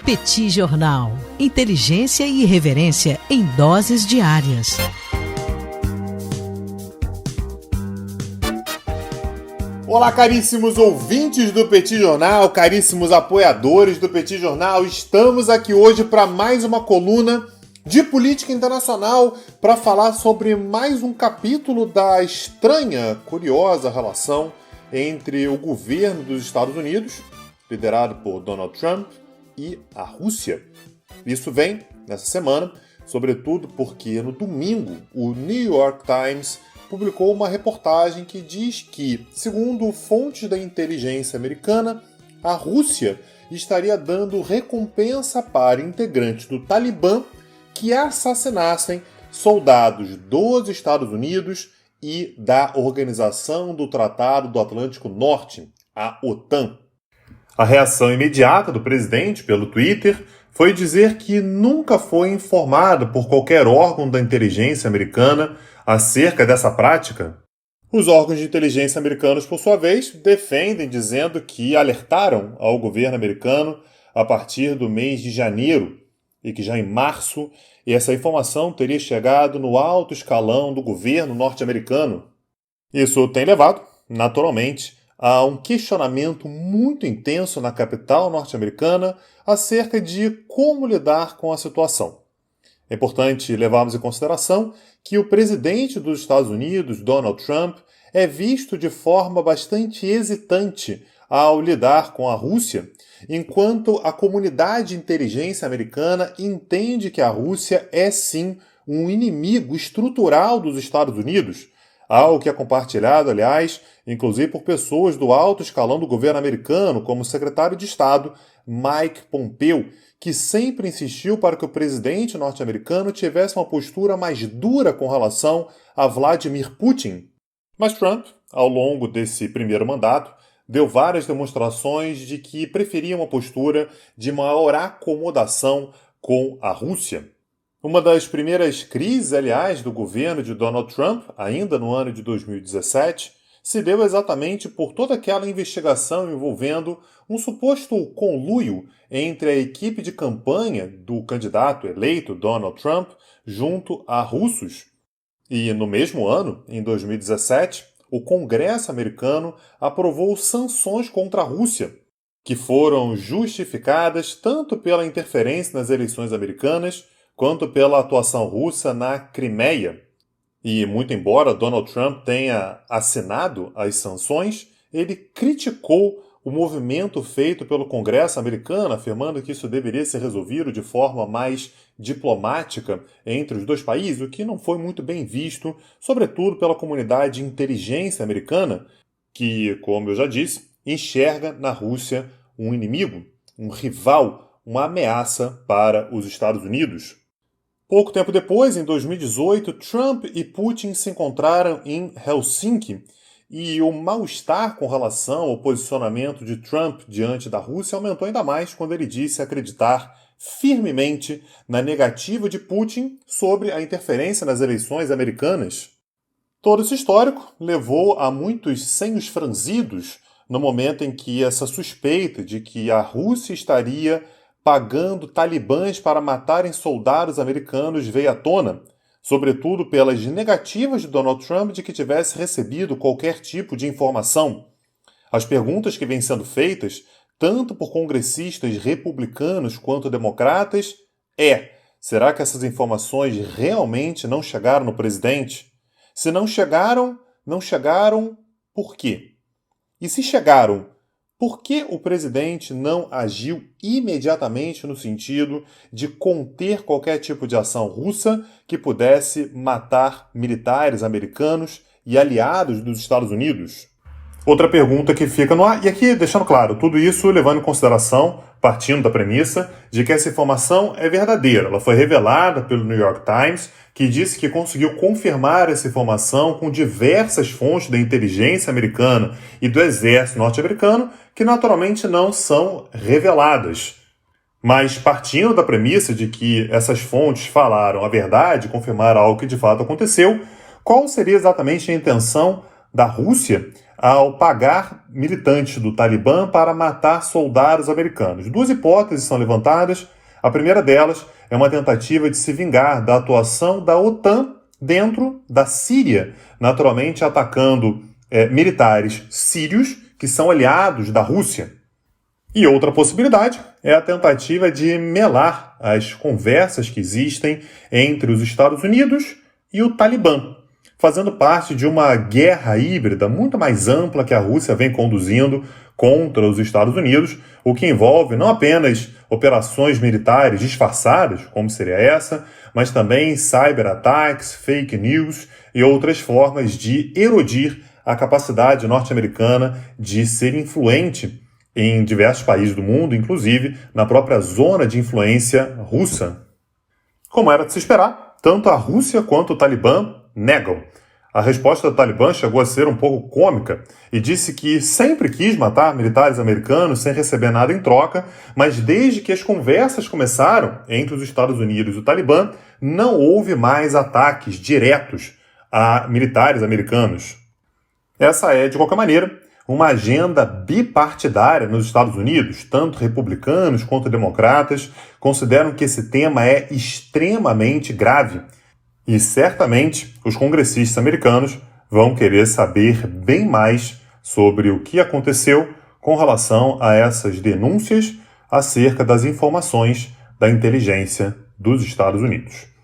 Petit Jornal. Inteligência e irreverência em doses diárias. Olá, caríssimos ouvintes do Petit Jornal, caríssimos apoiadores do Petit Jornal. Estamos aqui hoje para mais uma coluna de política internacional para falar sobre mais um capítulo da estranha, curiosa relação entre o governo dos Estados Unidos, liderado por Donald Trump, e a Rússia. Isso vem nessa semana, sobretudo porque no domingo o New York Times publicou uma reportagem que diz que, segundo fontes da inteligência americana, a Rússia estaria dando recompensa para integrantes do Talibã que assassinassem soldados dos Estados Unidos e da Organização do Tratado do Atlântico Norte, a OTAN. A reação imediata do presidente pelo Twitter foi dizer que nunca foi informado por qualquer órgão da inteligência americana acerca dessa prática. Os órgãos de inteligência americanos, por sua vez, defendem dizendo que alertaram ao governo americano a partir do mês de janeiro e que já em março essa informação teria chegado no alto escalão do governo norte-americano. Isso tem levado, naturalmente, a um questionamento muito intenso na capital norte-americana acerca de como lidar com a situação. É importante levarmos em consideração que o presidente dos Estados Unidos, Donald Trump, é visto de forma bastante hesitante ao lidar com a Rússia, enquanto a comunidade de inteligência americana entende que a Rússia é sim um inimigo estrutural dos Estados Unidos, algo que é compartilhado, aliás, inclusive por pessoas do alto escalão do governo americano, como o secretário de Estado Mike Pompeo, que sempre insistiu para que o presidente norte-americano tivesse uma postura mais dura com relação a Vladimir Putin. Mas Trump, ao longo desse primeiro mandato, deu várias demonstrações de que preferia uma postura de maior acomodação com a Rússia. Uma das primeiras crises, aliás, do governo de Donald Trump, ainda no ano de 2017, se deu exatamente por toda aquela investigação envolvendo um suposto conluio entre a equipe de campanha do candidato eleito Donald Trump junto a russos. E no mesmo ano, em 2017, o Congresso americano aprovou sanções contra a Rússia, que foram justificadas tanto pela interferência nas eleições americanas quanto pela atuação russa na Crimeia. E, muito embora Donald Trump tenha assinado as sanções, ele criticou o movimento feito pelo Congresso americano, afirmando que isso deveria ser resolvido de forma mais diplomática entre os dois países, o que não foi muito bem visto, sobretudo pela comunidade de inteligência americana, que, como eu já disse, enxerga na Rússia um inimigo, um rival, uma ameaça para os Estados Unidos. Pouco tempo depois, em 2018, Trump e Putin se encontraram em Helsinki e o mal-estar com relação ao posicionamento de Trump diante da Rússia aumentou ainda mais quando ele disse acreditar firmemente na negativa de Putin sobre a interferência nas eleições americanas. Todo esse histórico levou a muitos senhos franzidos no momento em que essa suspeita de que a Rússia estaria pagando talibãs para matarem soldados americanos veio à tona, sobretudo pelas negativas de Donald Trump de que tivesse recebido qualquer tipo de informação. As perguntas que vêm sendo feitas, tanto por congressistas republicanos quanto democratas, será que essas informações realmente não chegaram no presidente? Se não chegaram, por quê? E se chegaram, por que o presidente não agiu imediatamente no sentido de conter qualquer tipo de ação russa que pudesse matar militares americanos e aliados dos Estados Unidos? Outra pergunta que fica no ar, e aqui deixando claro, tudo isso levando em consideração, partindo da premissa de que essa informação é verdadeira. Ela foi revelada pelo New York Times, que disse que conseguiu confirmar essa informação com diversas fontes da inteligência americana e do exército norte-americano, que naturalmente não são reveladas. Mas partindo da premissa de que essas fontes falaram a verdade, confirmaram algo que de fato aconteceu, qual seria exatamente a intenção da Rússia ao pagar militantes do Talibã para matar soldados americanos. Duas hipóteses são levantadas. A primeira delas é uma tentativa de se vingar da atuação da OTAN dentro da Síria, naturalmente atacando militares sírios que são aliados da Rússia. E outra possibilidade é a tentativa de melar as conversas que existem entre os Estados Unidos e o Talibã, fazendo parte de uma guerra híbrida muito mais ampla que a Rússia vem conduzindo contra os Estados Unidos, o que envolve não apenas operações militares disfarçadas, como seria essa, mas também cyberataques, fake news e outras formas de erodir a capacidade norte-americana de ser influente em diversos países do mundo, inclusive na própria zona de influência russa. Como era de se esperar, tanto a Rússia quanto o Talibã negam. A resposta do Talibã chegou a ser um pouco cômica e disse que sempre quis matar militares americanos sem receber nada em troca, mas desde que as conversas começaram entre os Estados Unidos e o Talibã, não houve mais ataques diretos a militares americanos. Essa é, de qualquer maneira, uma agenda bipartidária nos Estados Unidos. Tanto republicanos quanto democratas consideram que esse tema é extremamente grave. E certamente os congressistas americanos vão querer saber bem mais sobre o que aconteceu com relação a essas denúncias acerca das informações da inteligência dos Estados Unidos.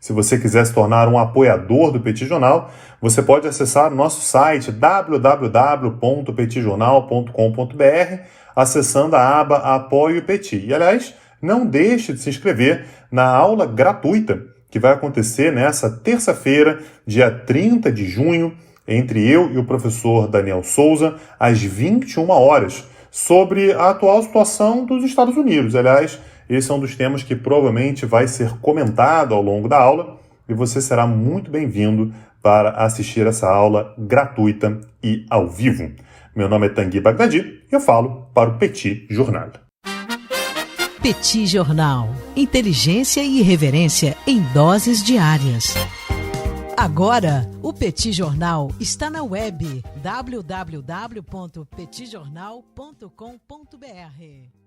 Se você quiser se tornar um apoiador do Petit Jornal, você pode acessar o nosso site www.petitjornal.com.br acessando a aba Apoie o Petit. E, aliás, não deixe de se inscrever na aula gratuita que vai acontecer nessa terça-feira, dia 30 de junho, entre eu e o professor Daniel Souza, às 21 horas, sobre a atual situação dos Estados Unidos. Aliás, esse é um dos temas que provavelmente vai ser comentado ao longo da aula e você será muito bem-vindo para assistir essa aula gratuita e ao vivo. Meu nome é Tanguy Bagdadi e eu falo para o Petit Jornal. Petit Jornal. Inteligência e irreverência em doses diárias. Agora, o Petit Jornal está na web www.petitjornal.com.br.